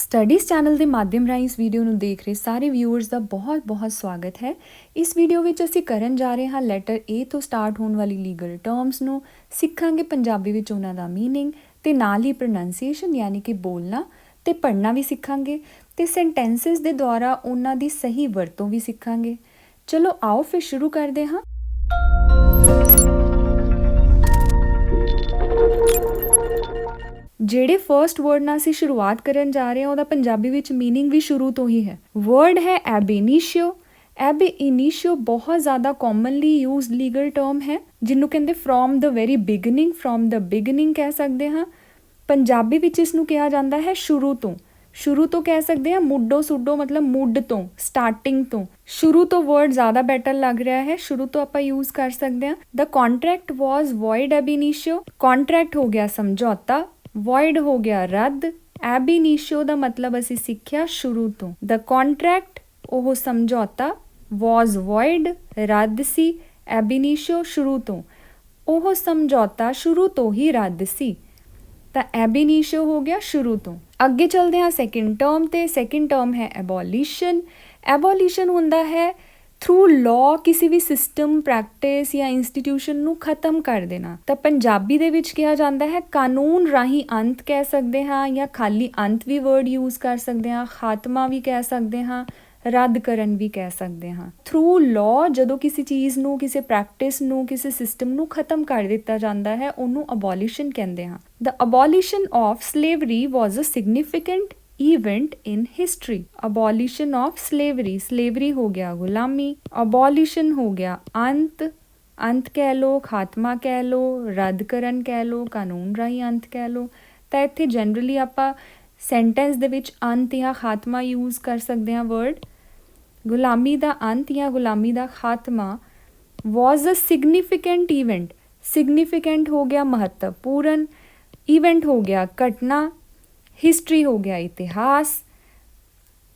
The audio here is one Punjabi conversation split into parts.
ਸਟੱਡੀਜ਼ ਚੈਨਲ ਦੇ ਮਾਧਿਅਮ ਰਾਹੀਂ ਇਸ ਵੀਡੀਓ ਨੂੰ ਦੇਖ ਰਹੇ ਸਾਰੇ ਵਿਊਅਰਸ ਦਾ ਬਹੁਤ-ਬਹੁਤ ਸਵਾਗਤ ਹੈ। ਇਸ ਵੀਡੀਓ ਵਿੱਚ ਅਸੀਂ ਕਰਨ ਜਾ ਰਹੇ ਹਾਂ ਲੈਟਰ A ਤੋਂ ਸਟਾਰਟ ਹੋਣ ਵਾਲੀ ਲੀਗਲ ਟਰਮਸ ਨੂੰ ਸਿੱਖਾਂਗੇ ਪੰਜਾਬੀ ਵਿੱਚ ਉਹਨਾਂ ਦਾ ਮੀਨਿੰਗ ਤੇ ਨਾਲ ਹੀ ਪ੍ਰੋਨਾਂਸੀਏਸ਼ਨ ਯਾਨੀ ਕਿ ਬੋਲਣਾ ਤੇ ਪੜ੍ਹਨਾ ਵੀ ਸਿੱਖਾਂਗੇ ਤੇ ਸੈਂਟੈਂਸਸ ਦੇ ਦੁਆਰਾ ਉਹਨਾਂ ਦੀ ਸਹੀ ਵਰਤੋਂ ਵੀ ਸਿੱਖਾਂਗੇ। ਚਲੋ ਆਓ ਫਿਰ ਸ਼ੁਰੂ ਕਰਦੇ ਹਾਂ। ਜਿਹੜੇ ਫਰਸਟ ਵਰਡ ਨਾਲ ਅਸੀਂ ਸ਼ੁਰੂਆਤ ਕਰਨ ਜਾ ਰਹੇ ਹਾਂ ਉਹਦਾ ਪੰਜਾਬੀ ਵਿੱਚ ਮੀਨਿੰਗ ਵੀ ਸ਼ੁਰੂ ਤੋਂ ਹੀ ਹੈ। ਵਰਡ ਹੈ ਐਬ ਇਨੀਸ਼ੀਓ। ਐਬ ਇਨੀਸ਼ੀਓ ਬਹੁਤ ਜ਼ਿਆਦਾ ਕਾਮਨਲੀ ਯੂਜ਼ਡ ਲੀਗਲ ਟਰਮ ਹੈ ਜਿਹਨੂੰ ਕਹਿੰਦੇ from the very beginning, from the beginning ਕਹਿ ਸਕਦੇ ਹਾਂ। ਪੰਜਾਬੀ ਵਿੱਚ ਇਸ ਨੂੰ ਕਿਹਾ ਜਾਂਦਾ ਹੈ ਸ਼ੁਰੂ ਤੋਂ। ਸ਼ੁਰੂ ਤੋਂ ਕਹਿ ਸਕਦੇ ਹਾਂ ਮੁੱਢੋਂ ਸੁੱਢੋਂ ਮਤਲਬ ਮੁੱਢ ਤੋਂ, ਸਟਾਰਟਿੰਗ ਤੋਂ। ਸ਼ੁਰੂ ਤੋਂ ਵਰਡ ਜ਼ਿਆਦਾ ਬੈਟਰ ਲੱਗ ਰਿਹਾ ਹੈ, ਸ਼ੁਰੂ ਤੋਂ ਆਪਾਂ ਯੂਜ਼ ਕਰ ਸਕਦੇ ਹਾਂ। ਦ ਕੌਂਟਰੈਕਟ ਵਾਜ਼ ਵੋਇਡ ਐਬ ਇਨੀਸ਼ੀਓ। ਕੌਂਟਰੈਕਟ ਹੋ ਗਿਆ ਸਮਝੌਤਾ, ਵੋਇਡ ਹੋ ਗਿਆ ਰੱਦ। ਐਬ ਇਨੀਸ਼ੀਓ ਦਾ ਮਤਲਬ ਅਸੀਂ ਸਿੱਖਿਆ ਸ਼ੁਰੂ ਤੋਂ। ਦ ਕੌਂਟਰੈਕਟ ਉਹ ਸਮਝੌਤਾ, ਵਾਜ਼ ਵੋਇਡ ਰੱਦ ਸੀ, ਐਬ ਇਨੀਸ਼ੀਓ ਸ਼ੁਰੂ ਤੋਂ। ਉਹ ਸਮਝੌਤਾ ਸ਼ੁਰੂ ਤੋਂ ਹੀ ਰੱਦ ਸੀ ਤਾਂ ਐਬ ਇਨੀਸ਼ੀਓ ਹੋ ਗਿਆ ਸ਼ੁਰੂ ਤੋਂ। ਅੱਗੇ ਚੱਲਦੇ ਹਾਂ ਸੈਕਿੰਡ ਟਰਮ ਤੇ। ਸੈਕਿੰਡ ਟਰਮ ਹੈ ਐਬੋਲੀਸ਼ਨ। ਐਬੋਲੀਸ਼ਨ ਹੁੰਦਾ ਹੈ ਥਰੂ ਲਾਅ ਕਿਸੇ ਵੀ ਸਿਸਟਮ, ਪ੍ਰੈਕਟਿਸ ਜਾਂ ਇੰਸਟੀਟਿਊਸ਼ਨ ਨੂੰ ਖਤਮ ਕਰ ਦੇਣਾ। ਤਾਂ ਪੰਜਾਬੀ ਦੇ ਵਿੱਚ ਕਿਹਾ ਜਾਂਦਾ ਹੈ ਕਾਨੂੰਨ ਰਾਹੀਂ ਅੰਤ ਕਹਿ ਸਕਦੇ ਹਾਂ ਜਾਂ ਖਾਲੀ ਅੰਤ ਵੀ ਵਰਡ ਯੂਜ਼ ਕਰ ਸਕਦੇ ਹਾਂ, ਖਾਤਮਾ ਵੀ ਕਹਿ ਸਕਦੇ ਹਾਂ, ਰੱਦ ਕਰਨ ਵੀ ਕਹਿ ਸਕਦੇ ਹਾਂ। ਥਰੂ ਲਾਅ ਜਦੋਂ ਕਿਸੇ ਚੀਜ਼ ਨੂੰ, ਕਿਸੇ ਪ੍ਰੈਕਟਿਸ ਨੂੰ, ਕਿਸੇ ਸਿਸਟਮ ਨੂੰ ਖਤਮ ਕਰ ਦਿੱਤਾ ਜਾਂਦਾ ਹੈ ਉਹਨੂੰ ਅਬੋਲੀਸ਼ਨ ਕਹਿੰਦੇ ਹਾਂ। The abolition of slavery was a significant event in history। abolition of slavery, slavery ਹੋ ਗਿਆ ਗੁਲਾਮੀ, abolition ਹੋ ਗਿਆ ਅੰਤ, ਅੰਤ ਕਹਿ ਲਓ, ਖਾਤਮਾ ਕਹਿ ਲਓ, ਰੱਦ ਕਰਨ ਕਹਿ ਲਓ, ਕਾਨੂੰਨ ਰਾਹੀਂ ਅੰਤ ਕਹਿ ਲਓ। ਤਾਂ ਇੱਥੇ ਜਨਰਲੀ ਆਪਾਂ ਸੈਂਟੈਂਸ ਦੇ ਵਿੱਚ ਅੰਤ ਜਾਂ ਖਾਤਮਾ ਯੂਜ਼ ਕਰ ਸਕਦੇ ਹਾਂ ਵਰਡ। ਗੁਲਾਮੀ ਦਾ ਅੰਤ ਜਾਂ ਗੁਲਾਮੀ ਦਾ ਖਾਤਮਾ was a significant event। significant ਹੋ ਗਿਆ ਮਹੱਤਵਪੂਰਨ, event ਹੋ ਗਿਆ ਘਟਨਾ, ਹਿਸਟਰੀ ਹੋ ਗਿਆ ਇਤਿਹਾਸ।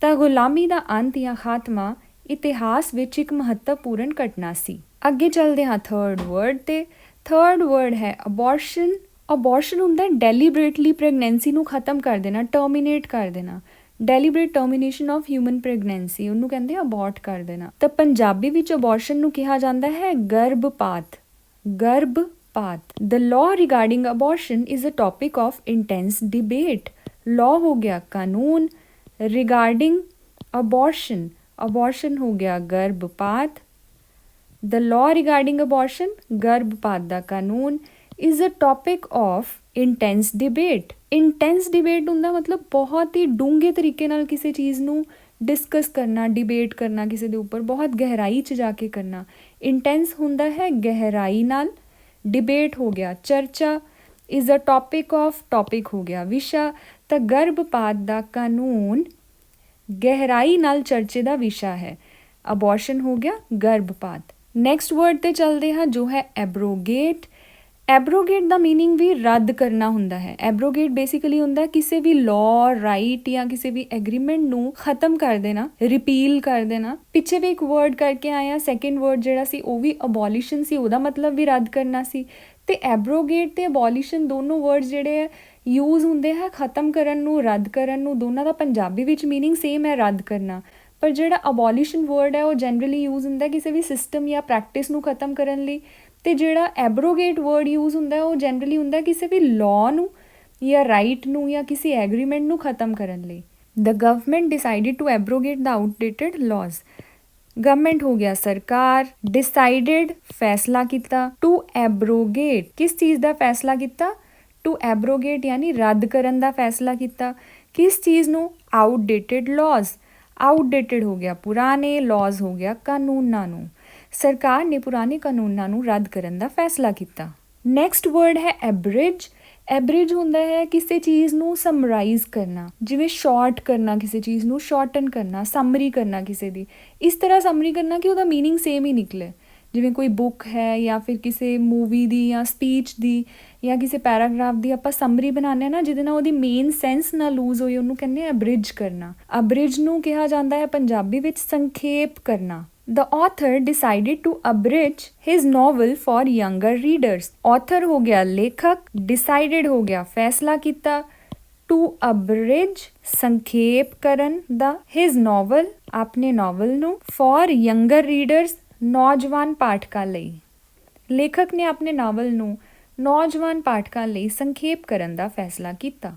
ਤਾਂ ਗੁਲਾਮੀ ਦਾ ਅੰਤ ਜਾਂ ਖਾਤਮਾ ਇਤਿਹਾਸ ਵਿੱਚ ਇੱਕ ਮਹੱਤਵਪੂਰਨ ਘਟਨਾ ਸੀ। ਅੱਗੇ ਚੱਲਦੇ ਹਾਂ ਥਰਡ ਵਰਡ ਤੇ। ਥਰਡ ਵਰਡ ਹੈ ਅਬੋਰਸ਼ਨ। ਅਬੋਰਸ਼ਨ ਹੁੰਦਾ ਡੈਲੀਬਰੇਟਲੀ ਪ੍ਰੈਗਨੈਂਸੀ ਨੂੰ ਖਤਮ ਕਰ ਦੇਣਾ, ਟਰਮੀਨੇਟ ਕਰ ਦੇਣਾ। ਡੈਲੀਬਰੇਟ ਟਰਮੀਨੇਸ਼ਨ ਆਫ ਹਿਊਮਨ ਪ੍ਰੈਗਨੈਂਸੀ ਉਹਨੂੰ ਕਹਿੰਦੇ ਅਬੋਰਟ ਕਰ ਦੇਣਾ। ਤਾਂ ਪੰਜਾਬੀ ਵਿੱਚ ਅਬੋਰਸ਼ਨ ਨੂੰ ਕਿਹਾ ਜਾਂਦਾ ਹੈ ਗਰਭਪਾਤ। ਗਰਭਪਾਤ। The law regarding abortion is a topic of intense debate। law ਹੋ ਗਿਆ ਕਾਨੂੰਨ, regarding abortion, abortion ਹੋ ਗਿਆ ਗਰਭਪਾਤ। The law regarding abortion, ਗਰਭਪਾਤ ਦਾ ਕਾਨੂੰਨ, is a topic of intense debate। intense debate ਹੁੰਦਾ ਮਤਲਬ ਬਹੁਤ ਹੀ ਡੂੰਘੇ ਤਰੀਕੇ ਨਾਲ ਕਿਸੇ ਚੀਜ਼ ਨੂੰ ਡਿਸਕਸ ਕਰਨਾ, ਡਿਬੇਟ ਕਰਨਾ, ਕਿਸੇ ਦੇ ਉੱਪਰ ਬਹੁਤ ਗਹਿਰਾਈ 'ਚ ਜਾ ਕੇ ਕਰਨਾ। ਇੰਟੈਂਸ ਹੁੰਦਾ ਹੈ ਗਹਿਰਾਈ ਨਾਲ, ਡਿਬੇਟ ਹੋ ਗਿਆ ਚਰਚਾ, is a topic of, topic ਹੋ ਗਿਆ ਵਿਸ਼ਾ। ਤਾਂ ਗਰਭਪਾਤ ਦਾ ਕਾਨੂੰਨ ਗਹਿਰਾਈ ਨਾਲ ਚਰਚੇ ਦਾ ਵਿਸ਼ਾ ਹੈ। ਅਬੋਰਸ਼ਨ ਹੋ ਗਿਆ ਗਰਭਪਾਤ। ਨੈਕਸਟ ਵਰਡ ਤੇ ਚੱਲਦੇ ਹਾਂ ਜੋ ਹੈ ਐਬਰੋਗੇਟ। ਐਬਰੋਗੇਟ ਦਾ ਮੀਨਿੰਗ ਵੀ ਰੱਦ ਕਰਨਾ ਹੁੰਦਾ ਹੈ। ਐਬਰੋਗੇਟ ਬੇਸਿਕਲੀ ਹੁੰਦਾ ਕਿਸੇ ਵੀ ਲਾਅ, ਰਾਈਟ ਜਾਂ ਕਿਸੇ ਵੀ ਐਗਰੀਮੈਂਟ ਨੂੰ ਖਤਮ ਕਰ ਦੇਣਾ, ਰਿਪੀਲ ਕਰ ਦੇਣਾ। ਪਿੱਛੇ ਵੀ ਇੱਕ ਵਰਡ ਕਰਕੇ ਆਏ ਆ, ਸੈਕਿੰਡ ਵਰਡ ਜਿਹੜਾ ਸੀ ਉਹ ਵੀ ਅਬੋਲੀਸ਼ਨ ਸੀ, ਉਹਦਾ ਮਤਲਬ ਵੀ ਰੱਦ ਕਰਨਾ ਸੀ। ਤੇ ਐਬਰੋਗੇਟ ਤੇ ਅਬੋਲੀਸ਼ਨ ਦੋਨੋਂ ਵਰਡ ਜਿਹੜੇ ਹੈ ਯੂਜ਼ ਹੁੰਦੇ ਹੈ ਖਤਮ ਕਰਨ ਨੂੰ, ਰੱਦ ਕਰਨ ਨੂੰ। ਦੋਨਾਂ ਦਾ ਪੰਜਾਬੀ ਵਿੱਚ ਮੀਨਿੰਗ ਸੇਮ ਹੈ, ਰੱਦ ਕਰਨਾ। ਪਰ ਜਿਹੜਾ ਅਬੋਲੀਸ਼ਨ ਵਰਡ ਹੈ ਉਹ ਜਨਰਲੀ ਯੂਜ਼ ਹੁੰਦਾ ਕਿਸੇ ਵੀ ਸਿਸਟਮ ਜਾਂ ਪ੍ਰੈਕਟਿਸ ਨੂੰ ਖਤਮ ਕਰਨ ਲਈ। ਤੇ ਜਿਹੜਾ ਐਬਰੋਗੇਟ ਵਰਡ ਯੂਜ਼ ਹੁੰਦਾ ਉਹ ਜਨਰਲੀ ਹੁੰਦਾ ਕਿਸੇ ਵੀ ਲਾਅ ਨੂੰ ਜਾਂ ਰਾਈਟ ਨੂੰ ਜਾਂ ਕਿਸੇ ਐਗਰੀਮੈਂਟ ਨੂੰ ਖਤਮ ਕਰਨ ਲਈ। The government decided to abrogate the outdated laws. Government ਹੋ ਗਿਆ ਸਰਕਾਰ, ਡਿਸਾਈਡਡ ਫੈਸਲਾ ਕੀਤਾ, ਟੂ ਐਬਰੋਗੇਟ ਕਿਸ ਚੀਜ਼ ਦਾ ਫੈਸਲਾ ਕੀਤਾ, ਟੂ ਐਬਰੋਗੇਟ ਯਾਨੀ ਰੱਦ ਕਰਨ ਦਾ ਫੈਸਲਾ ਕੀਤਾ। ਕਿਸ ਚੀਜ਼ ਨੂੰ, ਆਊਟਡੇਟਡ ਲਾਜ਼। ਆਊਟਡੇਟਡ ਹੋ ਗਿਆ ਪੁਰਾਣੇ, ਲਾਜ਼ ਹੋ ਗਿਆ ਕਾਨੂੰਨਾਂ ਨੂੰ। ਸਰਕਾਰ ਨੇ ਪੁਰਾਣੇ ਕਾਨੂੰਨਾਂ ਨੂੰ ਰੱਦ ਕਰਨ ਦਾ ਫੈਸਲਾ ਕੀਤਾ। ਨੈਕਸਟ ਵਰਡ ਹੈ ਐਬਰਿਜ। ਐਬਰਿਜ ਹੁੰਦਾ ਹੈ ਕਿਸੇ ਚੀਜ਼ ਨੂੰ ਸਮਰਾਈਜ਼ ਕਰਨਾ, ਜਿਵੇਂ ਸ਼ਾਰਟ ਕਰਨਾ, ਕਿਸੇ ਚੀਜ਼ ਨੂੰ ਸ਼ਾਰਟਨ ਕਰਨਾ, ਸਮਰੀ ਕਰਨਾ ਕਿਸੇ ਦੀ। ਇਸ ਤਰ੍ਹਾਂ ਸਮਰੀ ਕਰਨਾ ਕਿ ਉਹਦਾ ਮੀਨਿੰਗ ਸੇਮ ਹੀ ਨਿਕਲੇ। ਜਿਵੇਂ ਕੋਈ ਬੁੱਕ ਹੈ ਜਾਂ ਫਿਰ ਕਿਸੇ ਮੂਵੀ ਦੀ ਜਾਂ ਸਪੀਚ ਦੀ ਜਾਂ ਕਿਸੇ ਪੈਰਾਗ੍ਰਾਫ ਦੀ ਆਪਾਂ ਸਮਰੀ ਬਣਾਉਂਦੇ ਹਾਂ ਨਾ, ਜਿਹਦੇ ਨਾਲ ਉਹਦੀ ਮੇਨ ਸੈਂਸ ਨਾ ਲੂਜ਼ ਹੋਈ, ਉਹਨੂੰ ਕਹਿੰਦੇ ਐਬਰਿਜ ਕਰਨਾ। ਅਬਰਿਜ ਨੂੰ ਕਿਹਾ ਜਾਂਦਾ ਹੈ ਪੰਜਾਬੀ ਵਿੱਚ ਸੰਖੇਪ ਕਰਨਾ। The author decided to abridge his novel for younger readers। author ਹੋ ਗਿਆ ਲੇਖਕ, decided ਹੋ ਗਿਆ ਫੈਸਲਾ ਕੀਤਾ, ਟੂ ਅਬਰਿਜ ਸੰਖੇਪ ਕਰਨ ਦਾ, ਹਿਜ਼ ਨੋਵਲ ਆਪਣੇ ਨੋਵਲ ਨੂੰ, ਫॉर ਯੰਗਰ ਰੀਡਰਸ ਨੌਜਵਾਨ ਪਾਠਕਾਂ ਲਈ। ਲੇਖਕ ਨੇ ਆਪਣੇ ਨਾਵਲ ਨੂੰ ਨੌਜਵਾਨ ਪਾਠਕਾਂ ਲਈ ਸੰਖੇਪ ਕਰਨ ਦਾ ਫੈਸਲਾ ਕੀਤਾ।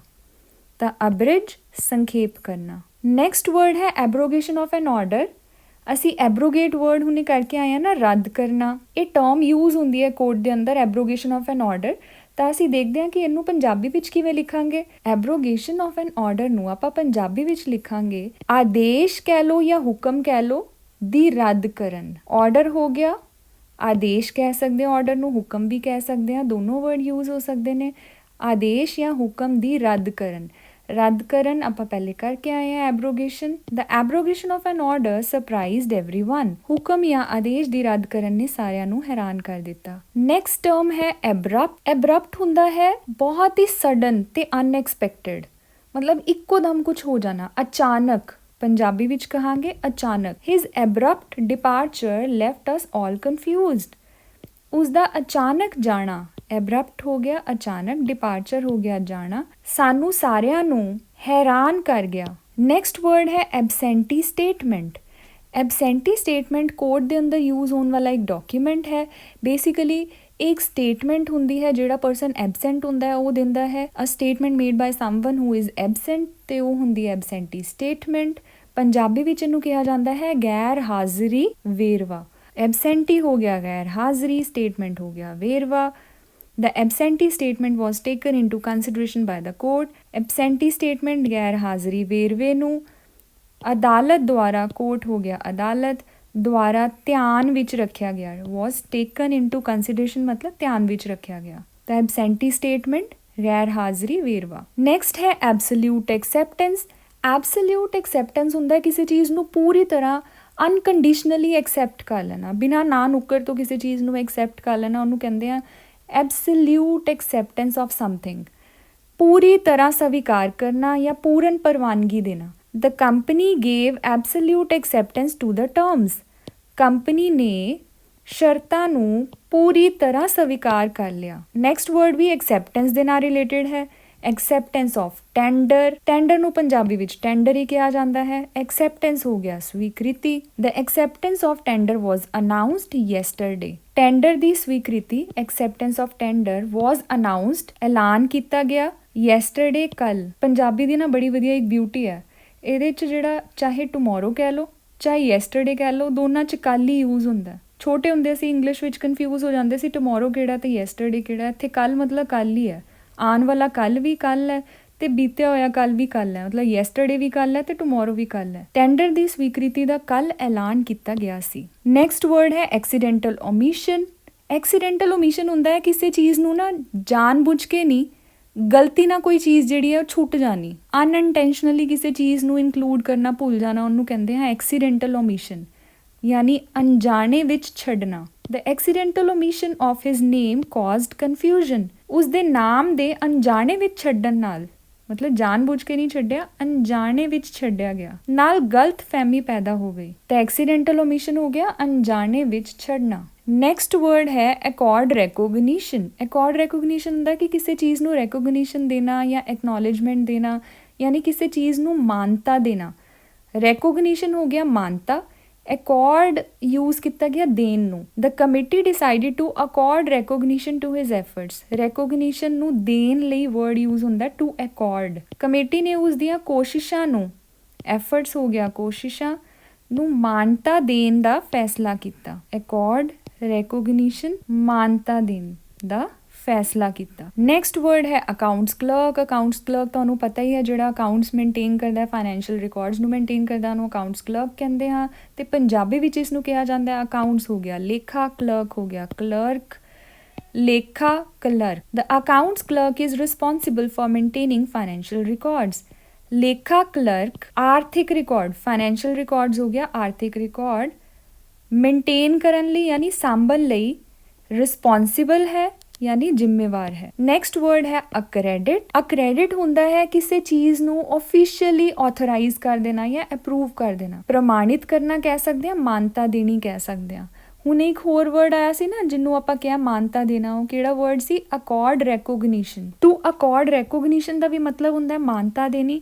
ਤਾਂ ਅਬਰਿਜ ਸੰਖੇਪ ਕਰਨਾ। ਨੈਕਸਟ ਵਰਡ ਹੈ ਐਬਰੋਗੇਸ਼ਨ ਆਫ ਐਨ ਆਰਡਰ। ਅਸੀਂ ਐਬਰੋਗੇਟ ਵਰਡ ਹੁਣੇ ਕਰਕੇ ਆਏ ਹਾਂ ਨਾ, ਰੱਦ ਕਰਨਾ। ਇਹ ਟਰਮ ਯੂਜ਼ ਹੁੰਦੀ ਹੈ ਕੋਰਟ ਦੇ ਅੰਦਰ, ਐਬਰੋਗੇਸ਼ਨ ਆਫ ਐਨ ਆਰਡਰ। ਤਾਂ ਅਸੀਂ ਦੇਖਦੇ ਹਾਂ ਕਿ ਇਹਨੂੰ ਪੰਜਾਬੀ ਵਿੱਚ ਕਿਵੇਂ ਲਿਖਾਂਗੇ। ਐਬਰੋਗੇਸ਼ਨ ਆਫ ਐਨ ਆਰਡਰ ਨੂੰ ਆਪਾਂ ਪੰਜਾਬੀ ਵਿੱਚ ਲਿਖਾਂਗੇ ਆਦੇਸ਼ ਕਹਿ ਲਓ ਜਾਂ ਹੁਕਮ ਕਹਿ ਲਓ ਦੀ ਰੱਦ ਕਰਨ। ਆਰਡਰ ਹੋ ਗਿਆ, ਆਦੇਸ਼ ਕਹਿ ਸਕਦੇ ਹਾਂ ਆਰਡਰ ਨੂੰ, ਹੁਕਮ ਵੀ ਕਹਿ ਸਕਦੇ ਹਾਂ, ਦੋਨੋਂ ਵਰਡ ਯੂਜ਼ ਹੋ ਸਕਦੇ ਨੇ। ਆਦੇਸ਼ ਜਾਂ ਹੁਕਮ ਦੀ ਰੱਦ ਕਰਨ। ਰੱਦ ਕਰਨ ਆਪਾਂ ਪਹਿਲੇ ਕਰਕੇ ਆਏ ਹਾਂ abrogation. The abrogation of an order surprised everyone. ਹੁਕਮ ਜਾਂ ਆਦੇਸ਼ ਦੀ ਰੱਦ ਕਰਨ ਨੇ ਸਾਰਿਆਂ ਨੂੰ ਹੈਰਾਨ ਕਰ ਦਿੱਤਾ। ਨੈਕਸਟ ਟਰਮ ਹੈ ਐਬਰਪਟ। ਐਬਰਪਟ ਹੁੰਦਾ ਹੈ ਬਹੁਤ ਹੀ ਸਡਨ ਤੇ ਅਨਐਕਸਪੈਕਟਡ, ਮਤਲਬ ਇੱਕੋ ਦਮ ਕੁਝ ਹੋ ਜਾਣਾ, ਅਚਾਨਕ। ਪੰਜਾਬੀ ਵਿੱਚ ਕਹਾਂਗੇ ਅਚਾਨਕ। ਹਿਜ਼ ਐਬਰਪਟ ਡਿਪਾਰਚਰ ਲੈਫਟ ਅਸ ਆਲ ਕਨਫਿਊਜ਼ਡ। ਉਸਦਾ ਅਚਾਨਕ ਜਾਣਾ, ਐਬਰਪਟ ਹੋ ਗਿਆ ਅਚਾਨਕ, ਡਿਪਾਰਚਰ ਹੋ ਗਿਆ ਜਾਣਾ, ਸਾਨੂੰ ਸਾਰਿਆਂ ਨੂੰ ਹੈਰਾਨ ਕਰ ਗਿਆ। ਨੈਕਸਟ ਵਰਡ ਹੈ absentee statement. Absentee statement court ਦੇ ਅੰਦਰ ਯੂਜ਼ ਹੋਣ ਵਾਲਾ ਇੱਕ ਡਾਕੂਮੈਂਟ ਹੈ। ਬੇਸਿਕਲੀ ਇੱਕ ਸਟੇਟਮੈਂਟ ਹੁੰਦੀ ਹੈ, ਜਿਹੜਾ ਪਰਸਨ ਐਬਸੈਂਟ ਹੁੰਦਾ ਹੈ ਉਹ ਦਿੰਦਾ ਹੈ। A statement made by someone who is absent, ਤੇ ਉਹ ਹੁੰਦੀ ਹੈ ਐਬਸੈਂਟੀ ਸਟੇਟਮੈਂਟ। ਪੰਜਾਬੀ ਵਿੱਚ ਇਹਨੂੰ ਕਿਹਾ ਜਾਂਦਾ ਹੈ ਗੈਰ ਹਾਜ਼ਰੀ ਵੇਰਵਾ। ਐਬਸੈਂਟੀ ਹੋ ਗਿਆ ਗੈਰ ਹਾਜ਼ਰੀ, ਸਟੇਟਮੈਂਟ ਹੋ ਗਿਆ ਵੇਰਵਾ। The absentee statement was taken into consideration by the court. Absentee statement ਗੈਰ ਹਾਜ਼ਰੀ ਵੇਰਵੇ ਨੂੰ ਅਦਾਲਤ ਦੁਆਰਾ, ਕੋਰਟ ਹੋ ਗਿਆ ਅਦਾਲਤ ਦੁਆਰਾ ਧਿਆਨ ਵਿੱਚ ਰੱਖਿਆ ਗਿਆ। was taken into consideration ਮਤਲਬ ਧਿਆਨ ਵਿੱਚ ਰੱਖਿਆ ਗਿਆ। ਤਾਂ absentee statement ਗੈਰ ਹਾਜ਼ਰੀ ਵੇਰਵਾ। ਨੈਕਸਟ ਹੈ absolute acceptance। absolute acceptance ਹੁੰਦਾ ਕਿਸੇ ਚੀਜ਼ ਨੂੰ ਪੂਰੀ ਤਰ੍ਹਾਂ ਅਨਕੰਡੀਸ਼ਨਲੀ ਐਕਸੈਪਟ ਕਰ ਲੈਣਾ, ਬਿਨਾਂ ਨਾ ਨੁੱਕਰ ਤੋਂ ਕਿਸੇ ਚੀਜ਼ ਨੂੰ ਐਕਸੈਪਟ ਕਰ ਲੈਣਾ, ਉਹਨੂੰ ਕਹਿੰਦੇ ਆ ਐਬਸੋਲਿਊਟ ਐਕਸੈਪਟੈਂਸ ਆਫ ਸਮਥਿੰਗ। ਪੂਰੀ ਤਰ੍ਹਾਂ ਸਵੀਕਾਰ ਕਰਨਾ ਜਾਂ ਪੂਰਨ ਪ੍ਰਵਾਨਗੀ ਦੇਣਾ। The company gave absolute acceptance to the terms. Company ਨੇ ਸ਼ਰਤਾਂ ਨੂੰ ਪੂਰੀ ਤਰ੍ਹਾਂ ਸਵੀਕਾਰ ਕਰ ਲਿਆ। ਨੈਕਸਟ ਵਰਡ ਵੀ ਐਕਸੈਪਟੈਂਸ ਦੇ ਨਾਲ ਰਿਲੇਟਡ ਹੈ। Acceptance of tender. ਟੈਂਡਰ ਨੂੰ ਪੰਜਾਬੀ ਵਿੱਚ ਟੈਂਡਰ ਹੀ ਕਿਹਾ ਜਾਂਦਾ ਹੈ। ਐਕਸੈਪਟੈਂਸ ਹੋ ਗਿਆ ਸਵੀਕ੍ਰਿਤੀ। The acceptance of tender was announced yesterday. Tender ਦੀ ਸਵੀਕ੍ਰਿਤੀ, acceptance of tender was announced, ਐਲਾਨ ਕੀਤਾ ਗਿਆ, ਯੈਸਟਰਡੇ ਕੱਲ। ਪੰਜਾਬੀ ਦੀ ਨਾ ਬੜੀ ਵਧੀਆ ਇੱਕ ਬਿਊਟੀ ਹੈ, ਇਹਦੇ 'ਚ ਜਿਹੜਾ ਚਾਹੇ ਟਮੋਰੋ ਕਹਿ ਲਓ ਚਾਹੇ ਯੈਸਟਰਡੇ ਕਹਿ ਲਓ, ਦੋਨਾਂ 'ਚ ਕੱਲ ਹੀ ਯੂਜ਼ ਹੁੰਦਾ। ਛੋਟੇ ਹੁੰਦੇ ਅਸੀਂ ਇੰਗਲਿਸ਼ ਵਿੱਚ ਕਨਫਿਊਜ਼ ਹੋ ਜਾਂਦੇ ਸੀ ਟਮੋਰੋ ਕਿਹੜਾ ਤੇ ਯੈਸਟਰਡੇ ਕਿਹੜਾ। ਇੱਥੇ ਕੱਲ ਮਤਲਬ ਕੱਲ ਹੀ ਹੈ, ਆਉਣ ਵਾਲਾ ਕੱਲ ਵੀ ਕੱਲ ਹੈ ਤੇ ਬੀਤਿਆ ਹੋਇਆ ਕੱਲ ਵੀ ਕੱਲ ਹੈ, ਮਤਲਬ ਯੈਸਟਰਡੇ ਵੀ ਕੱਲ ਹੈ ਤੇ ਟਮੋਰੋ ਵੀ ਕੱਲ ਹੈ। ਟੈਂਡਰ ਦੀ ਸਵੀਕ੍ਰਿਤੀ ਦਾ ਕੱਲ ਐਲਾਨ ਕੀਤਾ ਗਿਆ ਸੀ। ਨੈਕਸਟ ਵਰਡ ਹੈ ਐਕਸੀਡੈਂਟਲ ਓਮਿਸ਼ਨ। ਐਕਸੀਡੈਂਟਲ ਓਮਿਸ਼ਨ ਹੁੰਦਾ ਹੈ ਕਿਸੇ ਚੀਜ਼ ਨੂੰ ਨਾ ਜਾਣ-ਬੁੱਝ ਕੇ ਨਹੀਂ, ਗਲਤੀ ਨਾਲ ਕੋਈ ਚੀਜ਼ ਜਿਹੜੀ ਹੈ ਉਹ ਛੁੱਟ ਜਾਣੀ, ਅਨਇੰਟੈਂਸ਼ਨਲੀ ਕਿਸੇ ਚੀਜ਼ ਨੂੰ ਇਨਕਲੂਡ ਕਰਨਾ ਭੁੱਲ ਜਾਣਾ, ਉਹਨੂੰ ਕਹਿੰਦੇ ਹਾਂ ਐਕਸੀਡੈਂਟਲ ਓਮਿਸ਼ਨ, ਯਾਨੀ ਅਣਜਾਣੇ ਵਿੱਚ ਛੱਡਣਾ। The accidental omission of his name caused confusion. ਉਸ ਦੇ ਨਾਮ ਦੇ ਅਣਜਾਣੇ ਵਿੱਚ ਛੱਡਣ ਨਾਲ, ਮਤਲਬ ਜਾਣ-ਬੁੱਝ ਕੇ ਨਹੀਂ ਛੱਡਿਆ, ਅਣਜਾਣੇ ਵਿੱਚ ਛੱਡਿਆ ਗਿਆ, ਨਾਲ ਗਲਤ ਫਹਿਮੀ ਪੈਦਾ ਹੋ ਗਈ। ਤਾਂ ਐਕਸੀਡੈਂਟਲ ਓਮਿਸ਼ਨ ਹੋ ਗਿਆ ਅਣਜਾਣੇ ਵਿੱਚ ਛੱਡਣਾ। ਨੈਕਸਟ ਵਰਡ ਹੈ ਅਕੋਰਡ ਰੈਕੋਗਨੀਸ਼ਨ। ਅਕੋਰਡ ਰੈਕੋਗਨੀਸ਼ਨ ਹੁੰਦਾ ਕਿ ਕਿਸੇ ਚੀਜ਼ ਨੂੰ ਰੈਕੋਗਨੀਸ਼ਨ ਦੇਣਾ ਜਾਂ ਐਕਨੋਲੇਜਮੈਂਟ ਦੇਣਾ, ਯਾਨੀ ਕਿਸੇ ਚੀਜ਼ ਨੂੰ ਮਾਨਤਾ ਦੇਣਾ। ਰੈਕੋਗਨੀਸ਼ਨ ਹੋ ਗਿਆ ਮਾਨਤਾ, ਅਕੋਰਡ ਯੂਜ਼ ਕੀਤਾ ਗਿਆ ਦੇਣ ਨੂੰ। The committee decided to accord recognition to his efforts. Recognition ਨੂੰ ਦੇਣ ਲਈ ਵਰਡ ਯੂਜ਼ ਹੁੰਦਾ ਟੂ ਅਕੋਰਡ। ਕਮੇਟੀ ਨੇ ਉਸ ਦੀਆਂ ਕੋਸ਼ਿਸ਼ਾਂ ਨੂੰ, ਐਫਰਟਸ ਹੋ ਗਿਆ ਕੋਸ਼ਿਸ਼ਾਂ ਨੂੰ, ਮਾਨਤਾ ਦੇਣ ਦਾ ਫੈਸਲਾ ਕੀਤਾ। ਅਕੋਰਡ ਰੈਕੋਗਨੀਸ਼ਨ, ਮਾਨਤਾ ਦੇਣ ਦਾ ਫੈਸਲਾ ਕੀਤਾ। ਨੈਕਸਟ ਵਰਡ ਹੈ ਅਕਾਊਂਟਸ ਕਲਰਕ। ਅਕਾਊਂਟਸ ਕਲਰਕ ਤੁਹਾਨੂੰ ਪਤਾ ਹੀ ਹੈ, ਜਿਹੜਾ ਅਕਾਊਂਟਸ ਮੇਨਟੇਨ ਕਰਦਾ, ਫਾਈਨੈਂਸ਼ੀਅਲ ਰਿਕਾਰਡਸ ਨੂੰ ਮੇਨਟੇਨ ਕਰਦਾ, ਉਹਨੂੰ ਅਕਾਊਂਟਸ ਕਲਰਕ ਕਹਿੰਦੇ ਹਾਂ। ਤੇ ਪੰਜਾਬੀ ਵਿੱਚ ਇਸ ਨੂੰ ਕਿਹਾ ਜਾਂਦਾ ਅਕਾਊਂਟਸ ਹੋ ਗਿਆ ਲੇਖਾ, ਕਲਰਕ ਹੋ ਗਿਆ ਕਲਰਕ, ਲੇਖਾ clerk. The accounts clerk is responsible for maintaining financial records. ਲੇਖਾ ਕਲਰਕ ਆਰਥਿਕ ਰਿਕਾਰਡ, ਫਾਈਨੈਂਸ਼ੀਅਲ ਰਿਕਾਰਡਸ ਹੋ ਗਿਆ ਆਰਥਿਕ ਰਿਕਾਰਡ, ਮੇਨਟੇਨ ਕਰਨ ਲਈ ਯਾਨੀ ਸਾਂਭਣ ਲਈ ਰਿਸਪੋਂਸਿਬਲ ਹੈ ਯਾਨੀ ਜ਼ਿੰਮੇਵਾਰ ਹੈ। ਨੈਕਸਟ ਵਰਡ ਹੈ ਅਕ੍ਰੈਡਿਟ। ਅਕ੍ਰੈਡਿਟ ਹੁੰਦਾ ਹੈ ਕਿਸੇ ਚੀਜ਼ ਨੂੰ ਆਫੀਸ਼ੀਅਲੀ ਆਥੋਰਾਈਜ਼ ਕਰ ਦੇਣਾ ਜਾਂ ਅਪਰੂਵ ਕਰ ਦੇਣਾ, ਪ੍ਰਮਾਣਿਤ ਕਰਨਾ ਕਹਿ ਸਕਦੇ ਹਾਂ, ਮਾਨਤਾ ਦੇਣੀ ਕਹਿ ਸਕਦੇ ਹਾਂ। ਹੁਣ ਇੱਕ ਹੋਰ ਵਰਡ ਆਇਆ ਸੀ ਨਾ ਜਿਹਨੂੰ ਆਪਾਂ ਕਿਹਾ ਮਾਨਤਾ ਦੇਣਾ, ਉਹ ਕਿਹੜਾ ਵਰਡ ਸੀ? Accord recognition. To accord recognition ਦਾ ਵੀ ਮਤਲਬ ਹੁੰਦਾ ਹੈ ਮਾਨਤਾ ਦੇਣੀ।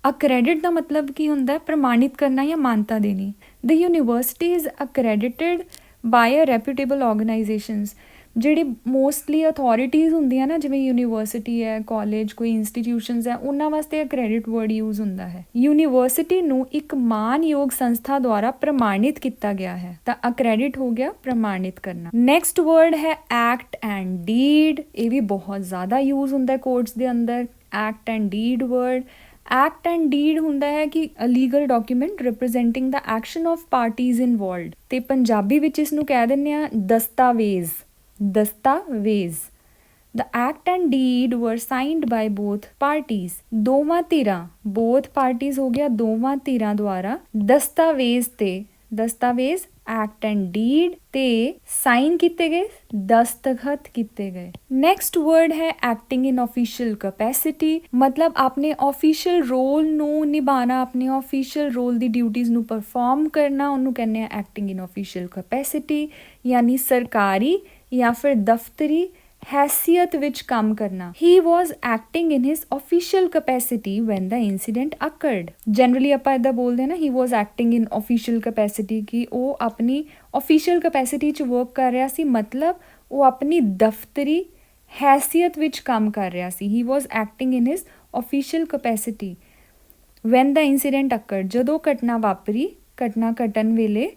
ਅਕ੍ਰੈਡਿਟ ਦਾ ਮਤਲਬ ਕੀ ਹੁੰਦਾ ਹੈ? ਪ੍ਰਮਾਣਿਤ ਕਰਨਾ ਜਾਂ ਮਾਨਤਾ ਦੇਣੀ। The university is accredited by a reputable organisations. ਜਿਹੜੀ ਮੋਸਟਲੀ ਅਥੋਰਿਟੀਜ਼ ਹੁੰਦੀਆਂ ਨਾ, ਜਿਵੇਂ ਯੂਨੀਵਰਸਿਟੀ ਹੈ, ਕਾਲਜ, ਕੋਈ ਇੰਸਟੀਟਿਊਸ਼ਨਸ ਹੈ, ਉਹਨਾਂ ਵਾਸਤੇ ਅਕ੍ਰੈਡਿਟ ਵਰਡ ਯੂਜ਼ ਹੁੰਦਾ ਹੈ। ਯੂਨੀਵਰਸਿਟੀ ਨੂੰ ਇੱਕ ਮਾਨਯੋਗ ਸੰਸਥਾ ਦੁਆਰਾ ਪ੍ਰਮਾਣਿਤ ਕੀਤਾ ਗਿਆ ਹੈ, ਤਾਂ ਅਕ੍ਰੈਡਿਟ ਹੋ ਗਿਆ ਪ੍ਰਮਾਣਿਤ ਕਰਨਾ। ਨੈਕਸਟ ਵਰਡ ਹੈ ਐਕਟ ਐਂਡ ਡੀਡ। ਇਹ ਵੀ ਬਹੁਤ ਜ਼ਿਆਦਾ ਯੂਜ਼ ਹੁੰਦਾ ਹੈ ਕੋਰਟਸ ਦੇ ਅੰਦਰ, act and deed word. Act and deed ਹੁੰਦਾ ਹੈ ਕਿ a legal document representing the action of parties involved, ਤੇ ਪੰਜਾਬੀ ਵਿੱਚ ਇਸ ਨੂੰ ਕਹਿ ਦਿੰਦੇ ਆ ਦਸਤਾਵੇਜ਼। ਦਸਤਾਵੇਜ਼। The act and deed were signed by both parties। ਦੋਵਾਂ ਧਿਰਾਂ, both parties ਹੋ ਗਿਆ ਦੋਵਾਂ ਧਿਰਾਂ ਦੁਆਰਾ ਦਸਤਾਵੇਜ਼ ਤੇ, ਦਸਤਾਵੇਜ਼ ਐਕਟ ਐਂਡ ਡੀਡ ਤੇ ਸਾਈਨ ਕੀਤੇ ਗਏ, ਦਸਤਖਤ ਕੀਤੇ ਗਏ। ਨੈਕਸਟ ਵਰਡ ਹੈ ਐਕਟਿੰਗ ਇਨ ਆਫੀਸ਼ੀਅਲ ਕਪੈਸਿਟੀ। ਮਤਲਬ ਆਪਣੇ ਆਫੀਸ਼ੀਅਲ ਰੋਲ ਨੂੰ ਨਿਭਾਉਣਾ, ਆਪਣੇ ਆਫੀਸ਼ੀਅਲ ਰੋਲ ਦੀ ਡਿਊਟੀਜ਼ ਨੂੰ ਪਰਫਾਰਮ ਕਰਨਾ, ਉਹਨੂੰ ਕਹਿੰਦੇ ਆ ਐਕਟਿੰਗ ਇਨ ਆਫੀਸ਼ੀਅਲ ਕਪੈਸਿਟੀ, ਯਾਨੀ ਸਰਕਾਰੀ ਜਾਂ ਫਿਰ ਦਫ਼ਤਰੀ ਹੈਸੀਅਤ ਵਿੱਚ ਕੰਮ ਕਰਨਾ। He was acting in his official capacity when the incident occurred। Generally ਆਪਾਂ ਇੱਦਾਂ ਬੋਲਦੇ ਨਾ, he was acting in official capacity, ਕਿ ਉਹ ਆਪਣੀ official capacity 'ਚ ਵਰਕ ਕਰ ਰਿਹਾ ਸੀ, ਮਤਲਬ ਉਹ ਆਪਣੀ ਦਫ਼ਤਰੀ ਹੈਸੀਅਤ ਵਿੱਚ ਕੰਮ ਕਰ ਰਿਹਾ ਸੀ। He was acting in his official capacity when the incident occurred। ਜਦੋਂ ਘਟਨਾ ਵਾਪਰੀ, ਘਟਨਾ ਘਟਨ ਵੇਲੇ